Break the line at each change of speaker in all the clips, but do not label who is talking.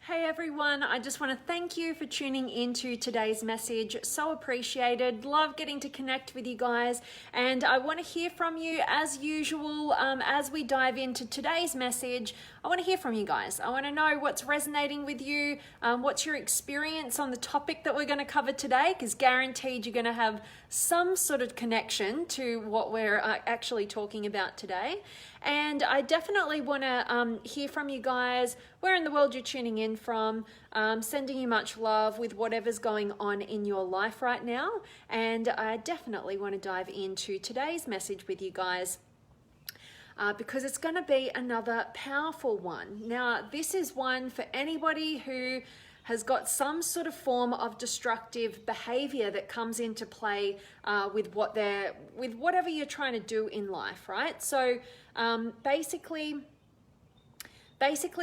Hey everyone, I just want to thank you for tuning into today's message. So appreciated. Love getting to connect with you guys. And I want to hear from you as usual. As we dive into today's message, I want to hear from you guys. I want to know what's resonating with you. What's your experience on the topic that we're going to cover today? Because guaranteed you're going to have some sort of connection to what we're actually talking about today. And I definitely want to hear from you guys, where in the world you're tuning in from, sending you much love with whatever's going on in your life right now. And I definitely want to dive into today's message with you guys because it's going to be another powerful one. Now, this is one for anybody who has got some sort of form of destructive behavior that comes into play with whatever you're trying to do in life, right? So basically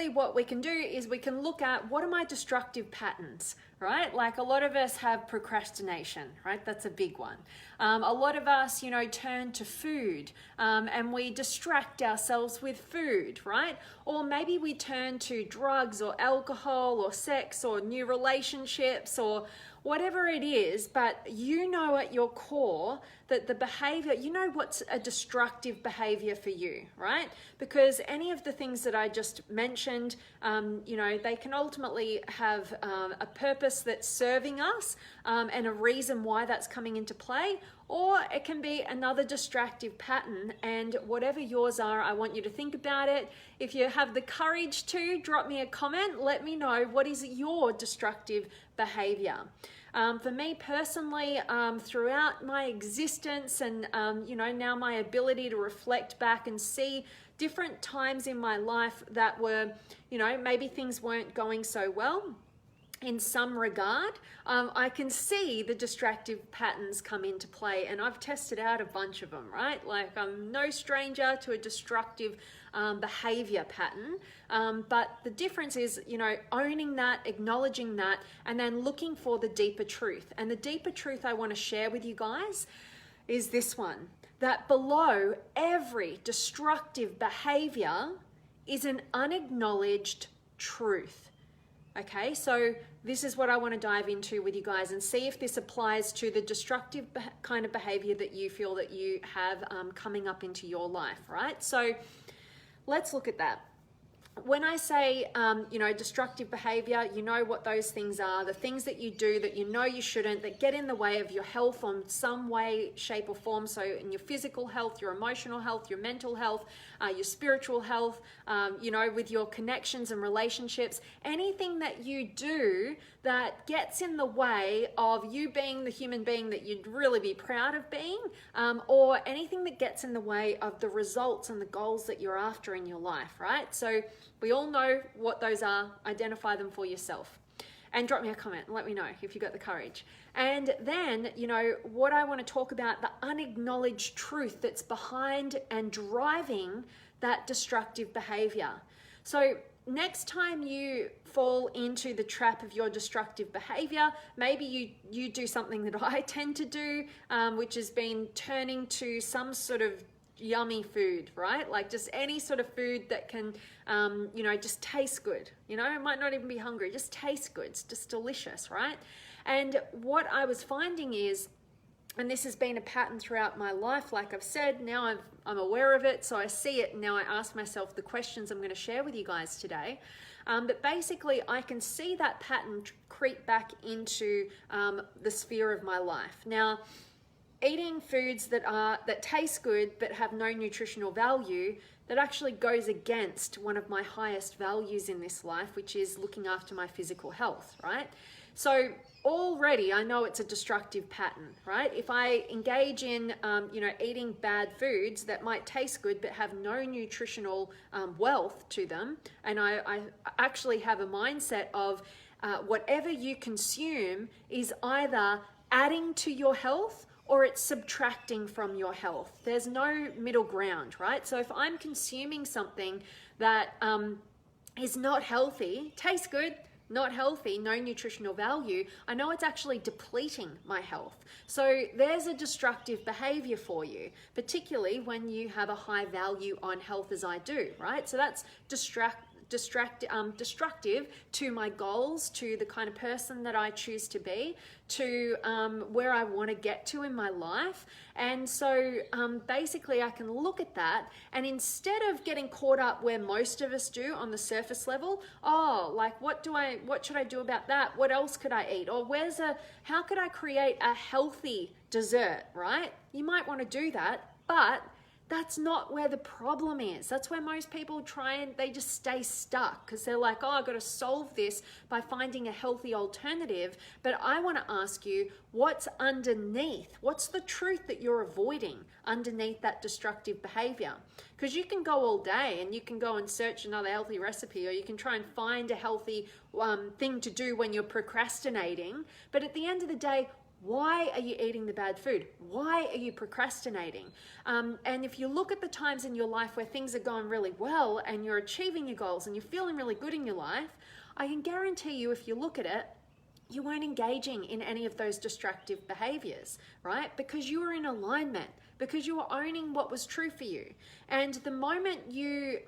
what we can do is we can look at what are my destructive patterns, right? Like a lot of us have procrastination, right? That's a big one. A lot of us, turn to food and we distract ourselves with food, right? Or maybe we turn to drugs or alcohol or sex or new relationships or whatever it is, but you know at your core that the behavior, what's a destructive behavior for you, right? Because any of the things that I just mentioned, they can ultimately have a purpose that's serving us and a reason why that's coming into play, or it can be another destructive pattern. And whatever yours are, I want you to think about it. If you have the courage to, drop me a comment, let me know what is your destructive behavior. For me personally, throughout my existence and, now my ability to reflect back and see different times in my life that were, maybe things weren't going so well in some regard, I can see the destructive patterns come into play, and I've tested out a bunch of them, right? Like I'm no stranger to a destructive behavior pattern, but the difference is, owning that, acknowledging that, and then looking for the deeper truth. And the deeper truth I want to share with you guys is this one, that below every destructive behavior is an unacknowledged truth. Okay, so this is what I want to dive into with you guys and see if this applies to the destructive kind of behavior that you feel that you have coming up into your life, right? So let's look at that. When I say, destructive behavior, you know what those things are, the things that you do that you shouldn't, that get in the way of your health on some way, shape or form. So in your physical health, your emotional health, your mental health, your spiritual health, with your connections and relationships, anything that you do that gets in the way of you being the human being that you'd really be proud of being, or anything that gets in the way of the results and the goals that you're after in your life, right? So we all know what those are. Identify them for yourself. And drop me a comment and let me know if you got the courage. And then, what I want to talk about, the unacknowledged truth that's behind and driving that destructive behavior. So next time you fall into the trap of your destructive behavior, maybe you do something that I tend to do, which has been turning to some sort of yummy food, right? Like just any sort of food that can, just taste good. It might not even be hungry, just tastes good. It's just delicious, right? And what I was finding is, and this has been a pattern throughout my life, like I've said, now I'm aware of it, so I see it, and now I ask myself the questions I'm going to share with you guys today. But basically, I can see that pattern creep back into the sphere of my life. Now, eating foods that taste good but have no nutritional value, that actually goes against one of my highest values in this life, which is looking after my physical health, right? So already I know it's a destructive pattern, right? If I engage in, eating bad foods that might taste good but have no nutritional wealth to them, and I actually have a mindset of whatever you consume is either adding to your health or it's subtracting from your health. There's no middle ground, right? So if I'm consuming something that is not healthy, tastes good, not healthy, no nutritional value, I know it's actually depleting my health. So there's a destructive behavior for you, particularly when you have a high value on health as I do, right? So that's destructive to my goals, to the kind of person that I choose to be, to where I want to get to in my life. And so basically I can look at that, and instead of getting caught up where most of us do on the surface level, oh, like what should I do about that? What else could I eat? Or how could I create a healthy dessert, right? You might want to do that, but that's not where the problem is. That's where most people they just stay stuck because they're like, oh, I've got to solve this by finding a healthy alternative. But I want to ask you, what's underneath? What's the truth that you're avoiding underneath that destructive behavior? Because you can go all day and you can go and search another healthy recipe, or you can try and find a healthy thing to do when you're procrastinating. But at the end of the day, why are you eating the bad food? Why are you procrastinating? And if you look at the times in your life where things are going really well and you're achieving your goals and you're feeling really good in your life, I can guarantee you, if you look at it, you weren't engaging in any of those destructive behaviors, right? Because you were in alignment, because you were owning what was true for you. And the moment you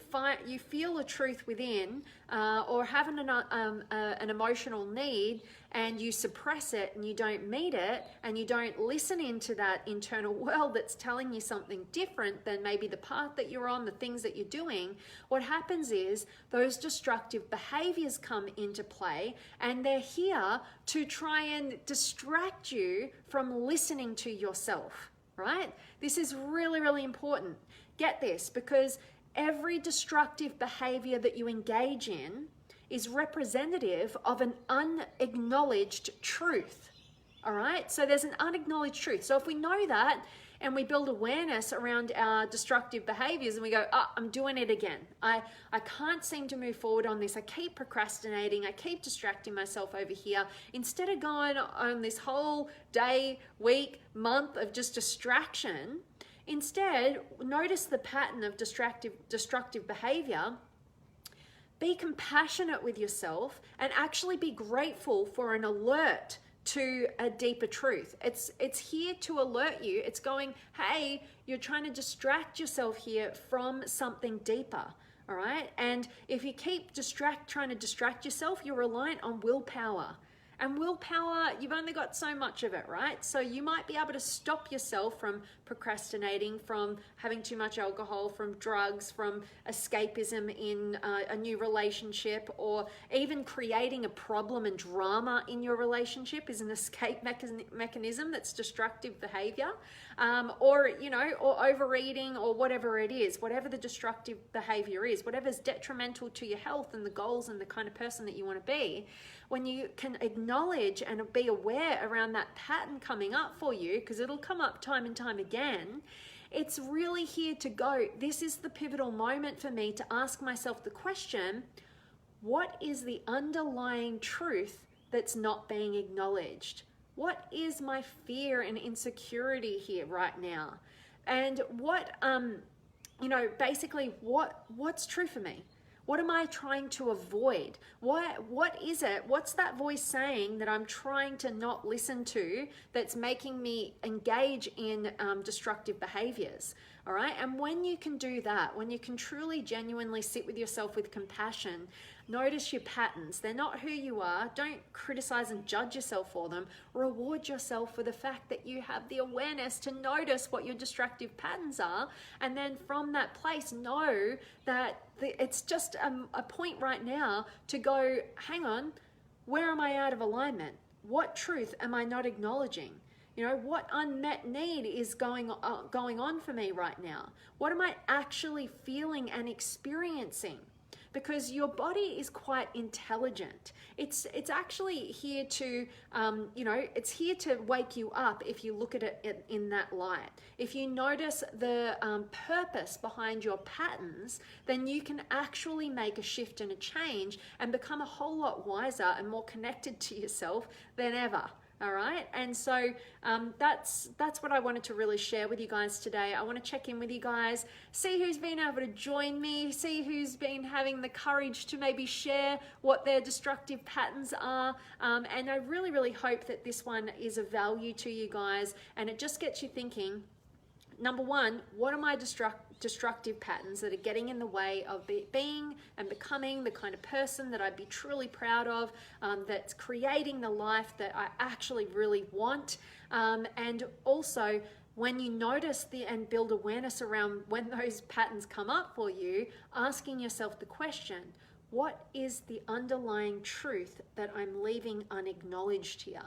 feel a truth within, or have an emotional need, and you suppress it and you don't meet it, and you don't listen into that internal world that's telling you something different than maybe the path that you're on, the things that you're doing, what happens is those destructive behaviors come into play, and they're here to try and distract you from listening to yourself, right? This is really, really important. Get this, because every destructive behavior that you engage in is representative of an unacknowledged truth. All right, so there's an unacknowledged truth. So if we know that and we build awareness around our destructive behaviors, and we go, oh, I'm doing it again. I can't seem to move forward on this. I keep procrastinating. I keep distracting myself over here. Instead of going on this whole day, week, month of just distraction, instead, notice the pattern of destructive behavior. Be compassionate with yourself and actually be grateful for an alert to a deeper truth. It's here to alert you. It's going, hey, you're trying to distract yourself here from something deeper. All right. And if you keep trying to distract yourself, you're reliant on willpower. And willpower, you've only got so much of it, right? So you might be able to stop yourself from procrastinating, from having too much alcohol, from drugs, from escapism in a new relationship, or even creating a problem and drama in your relationship is an escape mechanism that's destructive behavior, or overeating, or whatever it is, whatever the destructive behavior is, whatever's detrimental to your health and the goals and the kind of person that you want to be. When you can acknowledge and be aware around that pattern coming up for you, because it'll come up time and time again, it's really here to go. This is the pivotal moment for me to ask myself the question, what is the underlying truth that's not being acknowledged? What is my fear and insecurity here right now? And basically what's true for me? What am I trying to avoid? What is it? What's that voice saying that I'm trying to not listen to that's making me engage in destructive behaviors? All right. And when you can do that, when you can truly, genuinely sit with yourself with compassion, notice your patterns. They're not who you are. Don't criticize and judge yourself for them. Reward yourself for the fact that you have the awareness to notice what your destructive patterns are. And then from that place, know that it's just a point right now to go, hang on, where am I out of alignment? What truth am I not acknowledging? What unmet need is going on for me right now? What am I actually feeling and experiencing? Because your body is quite intelligent. It's actually here to, it's here to wake you up if you look at it in that light. If you notice the purpose behind your patterns, then you can actually make a shift and a change and become a whole lot wiser and more connected to yourself than ever. All right. And so that's what I wanted to really share with you guys today. I want to check in with you guys, see who's been able to join me, see who's been having the courage to maybe share what their destructive patterns are. And I really, really hope that this one is of value to you guys, and it just gets you thinking. Number one, what am I destructive patterns that are getting in the way of being and becoming the kind of person that I'd be truly proud of, that's creating the life that I actually really want. And also, when you notice and build awareness around when those patterns come up for you, asking yourself the question, what is the underlying truth that I'm leaving unacknowledged here?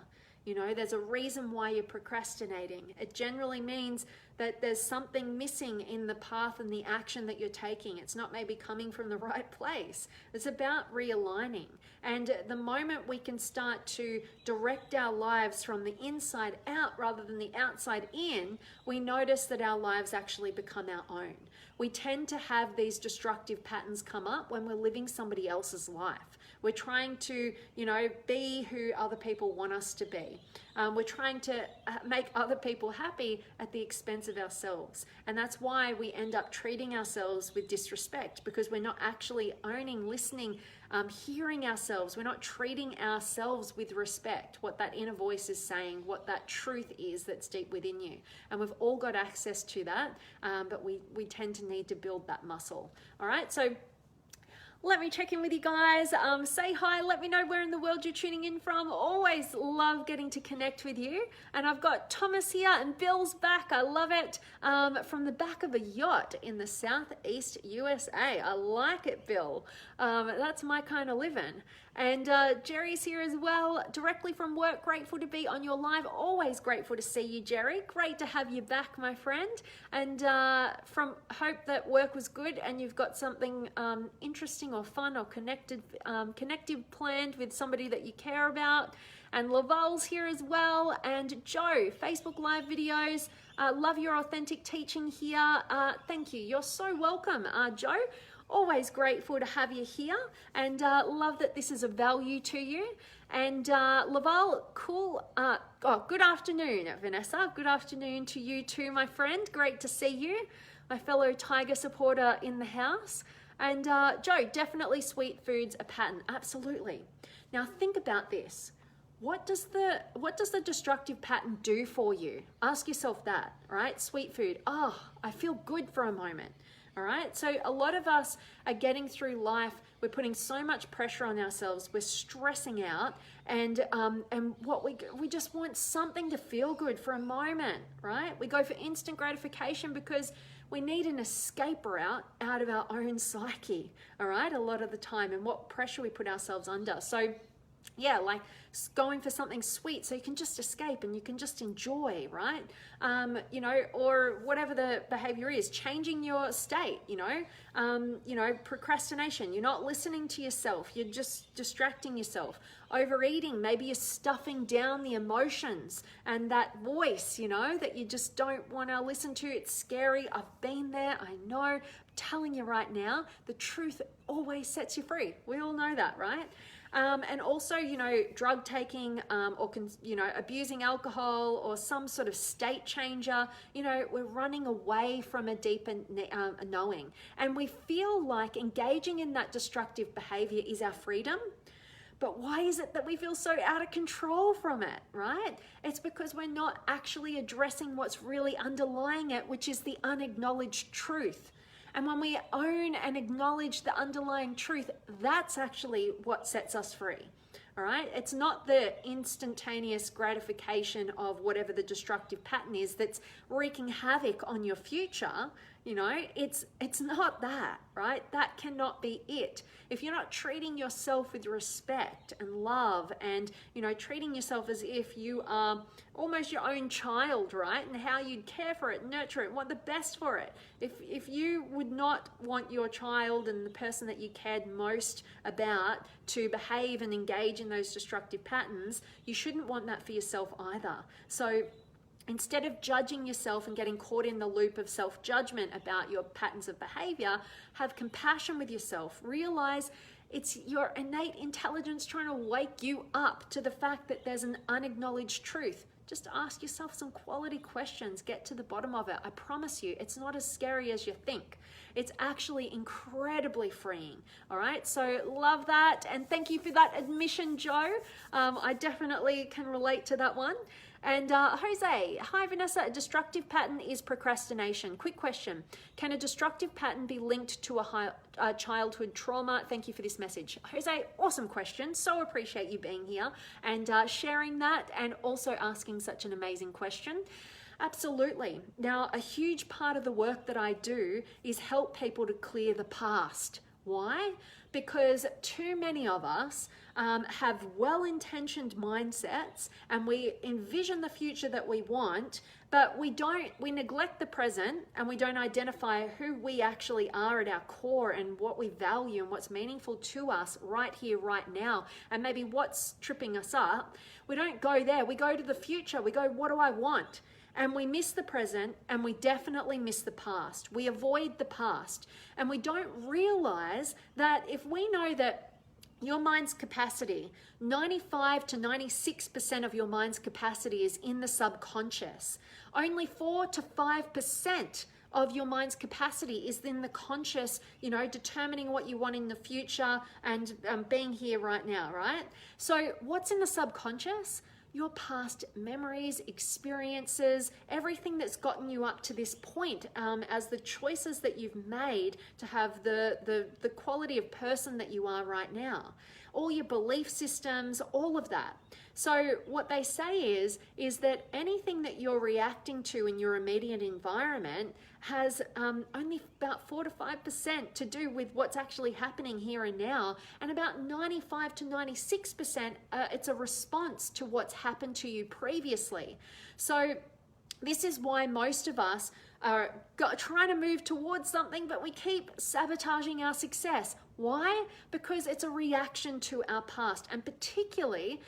You know, there's a reason why you're procrastinating. It generally means that there's something missing in the path and the action that you're taking. It's not maybe coming from the right place. It's about realigning. And the moment we can start to direct our lives from the inside out rather than the outside in, we notice that our lives actually become our own. We tend to have these destructive patterns come up when we're living somebody else's life. We're trying to, be who other people want us to be. We're trying to make other people happy at the expense of ourselves. And that's why we end up treating ourselves with disrespect, because we're not actually owning, listening, hearing ourselves. We're not treating ourselves with respect, what that inner voice is saying, what that truth is that's deep within you. And we've all got access to that, but we tend to need to build that muscle. All right, so let me check in with you guys. Say hi, let me know where in the world you're tuning in from. Always love getting to connect with you. And I've got Thomas here and Bill's back. I love it. From the back of a yacht in the Southeast USA. I like it, Bill. That's my kind of living. And Jerry's here as well, directly from work. Grateful to be on your live. Always grateful to see you, Jerry. Great to have you back, my friend. And from hope that work was good and you've got something interesting or fun or connective planned with somebody that you care about. And Laval's here as well. And Joe, Facebook Live videos. Love your authentic teaching here. Thank you. You're so welcome, Joe. Always grateful to have you here, and love that this is of value to you. And Laval, cool. Good afternoon, Vanessa. Good afternoon to you too, my friend. Great to see you, my fellow Tiger supporter in the house. And Joe, definitely sweet food's a pattern. Absolutely. Now think about this. What does the destructive pattern do for you? Ask yourself that, right? Sweet food. Oh, I feel good for a moment. All right, so a lot of us are getting through life. We're putting so much pressure on ourselves. We're stressing out, and what we just want something to feel good for a moment, right? We go for instant gratification because we need an escape route out of our own psyche. All right, a lot of the time, and what pressure we put ourselves under. So yeah, like going for something sweet so you can just escape and you can just enjoy, right? Or whatever the behavior is, changing your state, procrastination. You're not listening to yourself. You're just distracting yourself. Overeating, maybe you're stuffing down the emotions and that voice, that you just don't want to listen to. It's scary. I've been there. I know. I'm telling you right now, the truth always sets you free. We all know that, right? And also, drug taking or abusing alcohol or some sort of state changer, we're running away from a deeper knowing. And we feel like engaging in that destructive behavior is our freedom. But why is it that we feel so out of control from it, right? It's because we're not actually addressing what's really underlying it, which is the unacknowledged truth. And when we own and acknowledge the underlying truth, that's actually what sets us free. All right? It's not the instantaneous gratification of whatever the destructive pattern is that's wreaking havoc on your future. It's not that, right? That cannot be it. If you're not treating yourself with respect and love and, treating yourself as if you are almost your own child, right? And how you'd care for it, nurture it, want the best for it. If you would not want your child and the person that you cared most about to behave and engage in those destructive patterns, you shouldn't want that for yourself either. So instead of judging yourself and getting caught in the loop of self-judgment about your patterns of behavior, have compassion with yourself. Realize it's your innate intelligence trying to wake you up to the fact that there's an unacknowledged truth. Just ask yourself some quality questions. Get to the bottom of it. I promise you, it's not as scary as you think. It's actually incredibly freeing. All right, so love that. And thank you for that admission, Joe. I definitely can relate to that one. And Jose, hi Vanessa, a destructive pattern is procrastination. Quick question, can a destructive pattern be linked to a childhood trauma? Thank you for this message. Jose, awesome question. So appreciate you being here and sharing that, and also asking such an amazing question. Absolutely. Now, a huge part of the work that I do is help people to clear the past. Why? Because too many of us have well-intentioned mindsets, and we envision the future that we want, but we neglect the present, and we don't identify who we actually are at our core and what we value and what's meaningful to us right here, right now, and maybe what's tripping us up. We don't go there. We go to the future. We go, what do I want? And we miss the present, and we definitely miss the past. We avoid the past, and we don't realize that if we know that your mind's capacity, 95 to 96% of your mind's capacity is in the subconscious. Only 4 to 5% of your mind's capacity is in the conscious, determining what you want in the future and being here right now, right? So what's in the subconscious? Your past memories, experiences, everything that's gotten you up to this point, as the choices that you've made to have the quality of person that you are right now. All your belief systems, all of that. So what they say is that anything that you're reacting to in your immediate environment has only about 4 to 5% to do with what's actually happening here and now, and about 95 to 96% it's a response to what's happened to you previously. So this is why most of us are trying to move towards something, but we keep sabotaging our success. Why? Because it's a reaction to our past, and particularly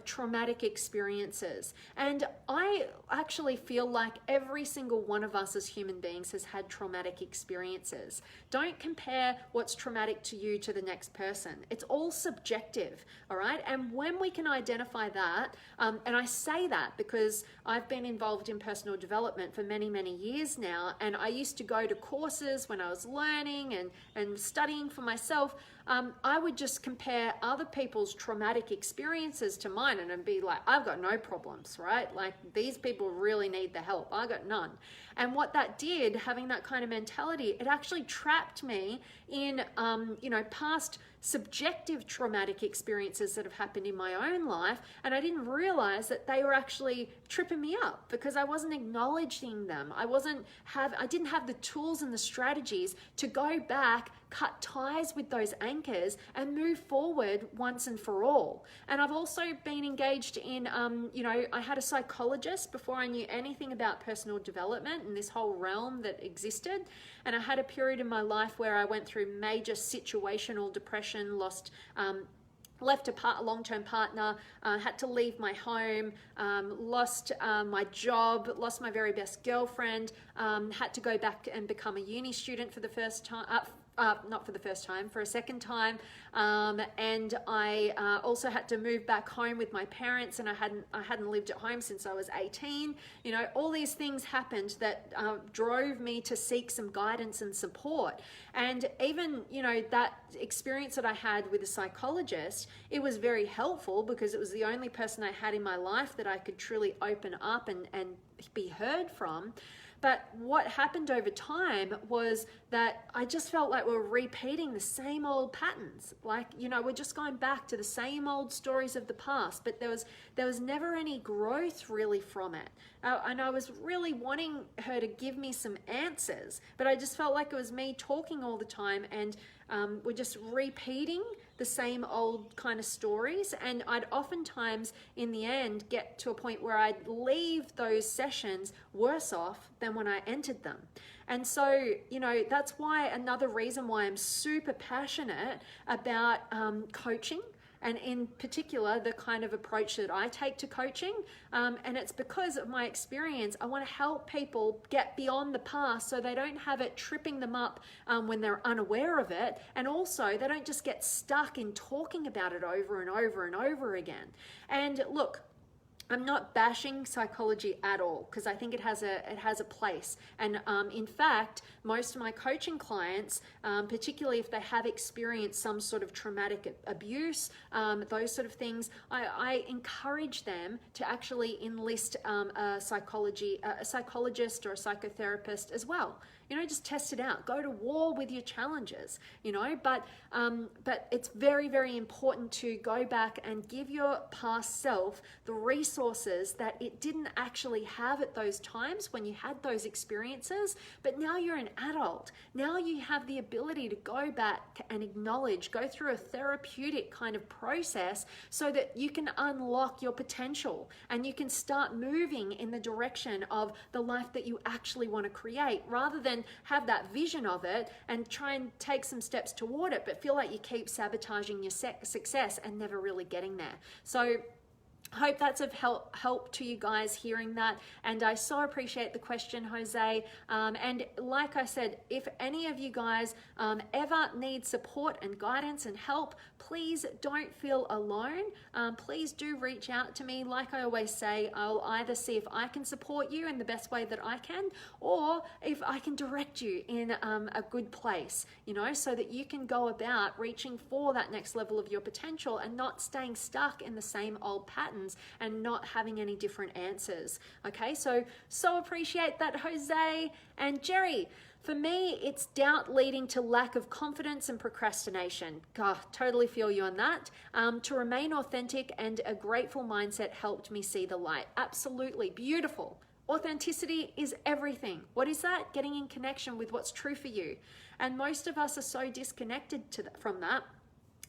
traumatic experiences. And I actually feel like every single one of us as human beings has had traumatic experiences. Don't compare what's traumatic to you to the next person. It's all subjective, all right? And when we can identify that, and I say that because I've been involved in personal development for many, many years now, and I used to go to courses when I was learning and studying for myself. I would just compare other people's traumatic experiences to mine, and I'd be like, I've got no problems, right? Like, these people really need the help. I got none. And what that did, having that kind of mentality, it actually trapped me in, past subjective traumatic experiences that have happened in my own life. And I didn't realize that they were actually tripping me up because I wasn't acknowledging them. I didn't have the tools and the strategies to go back, cut ties with those anchors and move forward once and for all. And I've also been engaged in, I had a psychologist before I knew anything about personal development and this whole realm that existed. And I had a period in my life where I went through major situational depression, left a long-term partner, had to leave my home, lost my job, lost my very best girlfriend, had to go back and become a uni student for the first time, not for the first time, for a second time, and I also had to move back home with my parents, and I hadn't lived at home since I was 18. All these things happened that drove me to seek some guidance and support. And even that experience that I had with a psychologist, it was very helpful because it was the only person I had in my life that I could truly open up and be heard from. But what happened over time was that I just felt like we're repeating the same old patterns. Like, we're just going back to the same old stories of the past, but there was never any growth really from it. And I was really wanting her to give me some answers, but I just felt like it was me talking all the time, and we're just repeating the same old kind of stories. And I'd oftentimes in the end get to a point where I'd leave those sessions worse off than when I entered them. And so, that's why another reason why I'm super passionate about coaching, and in particular the kind of approach that I take to coaching, and it's because of my experience. I want to help people get beyond the past so they don't have it tripping them up when they're unaware of it, and also they don't just get stuck in talking about it over and over and over again. And look, I'm not bashing psychology at all, because I think it has a place. And in fact, most of my coaching clients, particularly if they have experienced some sort of traumatic abuse, those sort of things, I encourage them to actually enlist a psychologist or a psychotherapist as well. You know, just test it out. Go to war with your challenges, you know, but it's very, very important to go back and give your past self the resources that it didn't actually have at those times when you had those experiences. But now you're an adult. Now you have the ability to go back and acknowledge, go through a therapeutic kind of process so that you can unlock your potential and you can start moving in the direction of the life that you actually want to create, rather than have that vision of it and try and take some steps toward it, but feel like you keep sabotaging your success and never really getting there. So hope that's of help to you guys hearing that. And I so appreciate the question, Jose. And like I said, if any of you guys ever need support and guidance and help, please don't feel alone. Please do reach out to me. Like I always say, I'll either see if I can support you in the best way that I can, or if I can direct you in a good place, you know, so that you can go about reaching for that next level of your potential and not staying stuck in the same old pattern and not having any different answers. Okay, so appreciate that, Jose. And Jerry, for me, it's doubt leading to lack of confidence and procrastination. God, totally feel you on that. To remain authentic and a grateful mindset helped me see the light. Absolutely, beautiful. Authenticity is everything. What is that? Getting in connection with what's true for you. And most of us are so disconnected from that,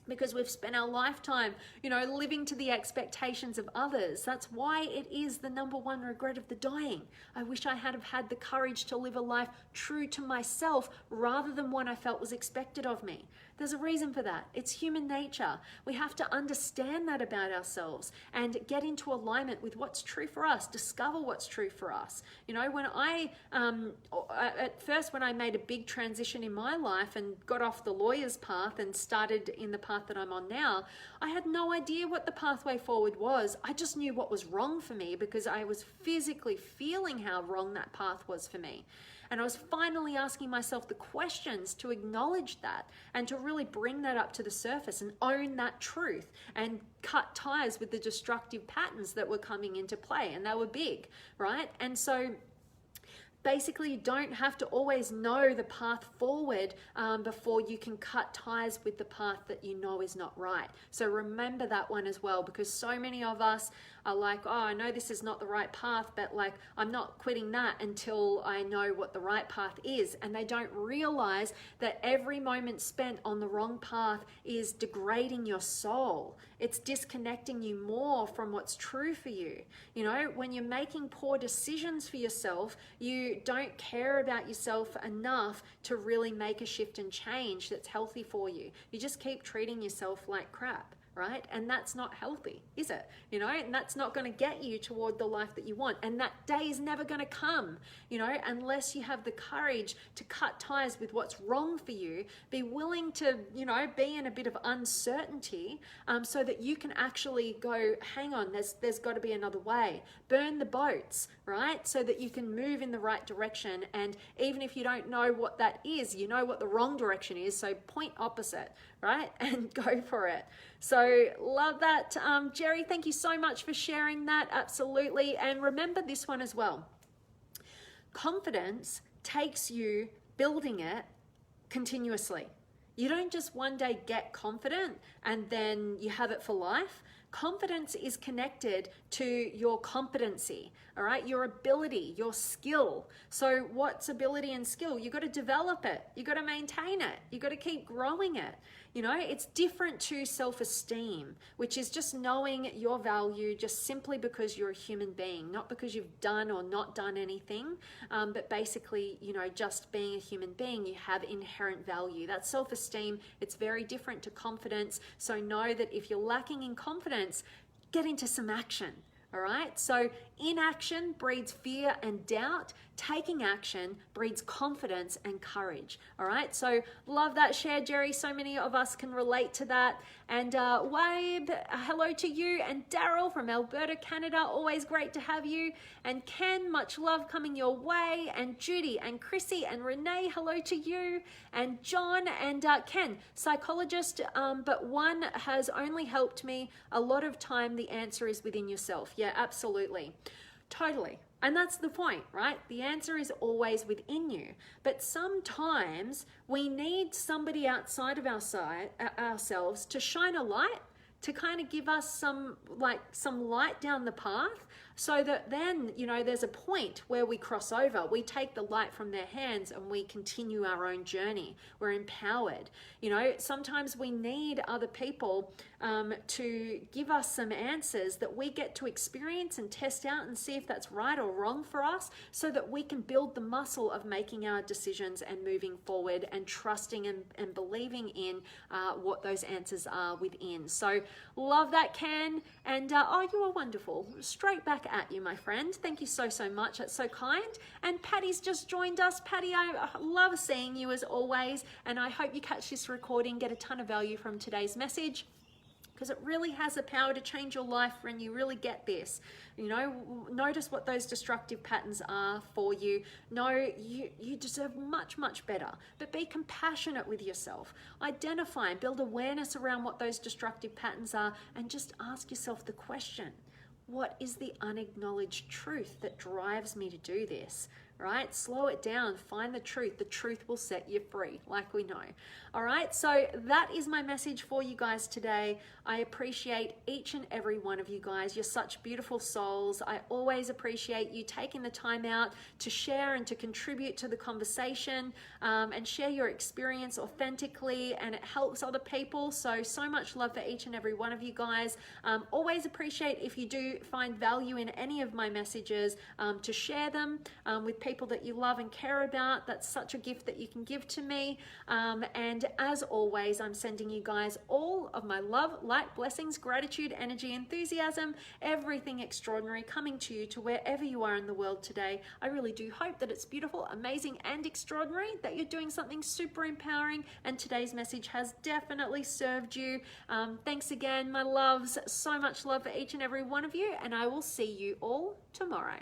because we've spent our lifetime, you know, living to the expectations of others. That's why it is the number one regret of the dying. I wish I had have had the courage to live a life true to myself rather than what I felt was expected of me. There's a reason for that. It's human nature. We have to understand that about ourselves and get into alignment with what's true for us, discover what's true for us. You know, when at first when I made a big transition in my life and got off the lawyer's path and started in the path that I'm on now, I had no idea what the pathway forward was. I just knew what was wrong for me because I was physically feeling how wrong that path was for me. And I was finally asking myself the questions to acknowledge that and to really bring that up to the surface and own that truth and cut ties with the destructive patterns that were coming into play. And they were big, right? And so basically, you don't have to always know the path forward before you can cut ties with the path that you know is not right. So remember that one as well, because so many of us are like, oh, I know this is not the right path, but like, I'm not quitting that until I know what the right path is. And they don't realize that every moment spent on the wrong path is degrading your soul. It's disconnecting you more from what's true for you. You know, when you're making poor decisions for yourself, you don't care about yourself enough to really make a shift and change that's healthy for you. You just keep treating yourself like crap. Right? And that's not healthy, is it? You know, and that's not going to get you toward the life that you want. And that day is never going to come, you know, unless you have the courage to cut ties with what's wrong for you, be willing to, you know, be in a bit of uncertainty so that you can actually go, hang on, there's got to be another way. Burn the boats, right? So that you can move in the right direction. And even if you don't know what that is, you know what the wrong direction is. So point opposite, right? And go for it. So love that. Jerry, thank you so much for sharing that. Absolutely. And remember this one as well. Confidence takes you building it continuously. You don't just one day get confident and then you have it for life. Confidence is connected to your competency, all right? Your ability, your skill. So what's ability and skill? You got to develop it. You got to maintain it. You got to keep growing it. You know, it's different to self-esteem, which is just knowing your value just simply because you're a human being, not because you've done or not done anything, but basically, you know, just being a human being, you have inherent value. That's self-esteem. It's very different to confidence. So know that if you're lacking in confidence, get into some action. All right, so inaction breeds fear and doubt. Taking action breeds confidence and courage. All right, so love that share, Jerry. So many of us can relate to that. And Wabe, hello to you. And Daryl from Alberta, Canada, always great to have you. And Ken, much love coming your way. And Judy and Chrissy and Renee, hello to you. And John and Ken, psychologist, but one has only helped me. A lot of time the answer is within yourself. Yeah, absolutely. Totally. And that's the point, right? The answer is always within you. But sometimes we need somebody outside of ourselves to shine a light, to kind of give us some light down the path, so that then, you know, there's a point where we cross over. We take the light from their hands and we continue our own journey. We're empowered. You know, sometimes we need other people to give us some answers that we get to experience and test out and see if that's right or wrong for us, so that we can build the muscle of making our decisions and moving forward and trusting and believing in what those answers are within. So love that, Ken. And oh, you are wonderful. Straight back at you, my friend. Thank you so much. That's so kind. And Patty's just joined us. Patty, I love seeing you as always, and I hope you catch this recording, get a ton of value from today's message, because it really has the power to change your life when you really get this. You know, notice what those destructive patterns are for you. No, you deserve much better, but be compassionate with yourself. Identify and build awareness around what those destructive patterns are, and just ask yourself the question: what is the unacknowledged truth that drives me to do this? Right? Slow it down, find the truth. The truth will set you free, like we know. All right, so that is my message for you guys today. I appreciate each and every one of you guys. You're such beautiful souls. I always appreciate you taking the time out to share and to contribute to the conversation, and share your experience authentically, and it helps other people. So much love for each and every one of you guys. Always appreciate if you do find value in any of my messages, to share them with people that you love and care about. That's such a gift that you can give to me. And as always, I'm sending you guys all of my love, light, blessings, gratitude, energy, enthusiasm, everything extraordinary coming to you, to wherever you are in the world today. I really do hope that it's beautiful, amazing, and extraordinary, that you're doing something super empowering, and today's message has definitely served you. Thanks again, my loves. So much love for each and every one of you, and I will see you all tomorrow.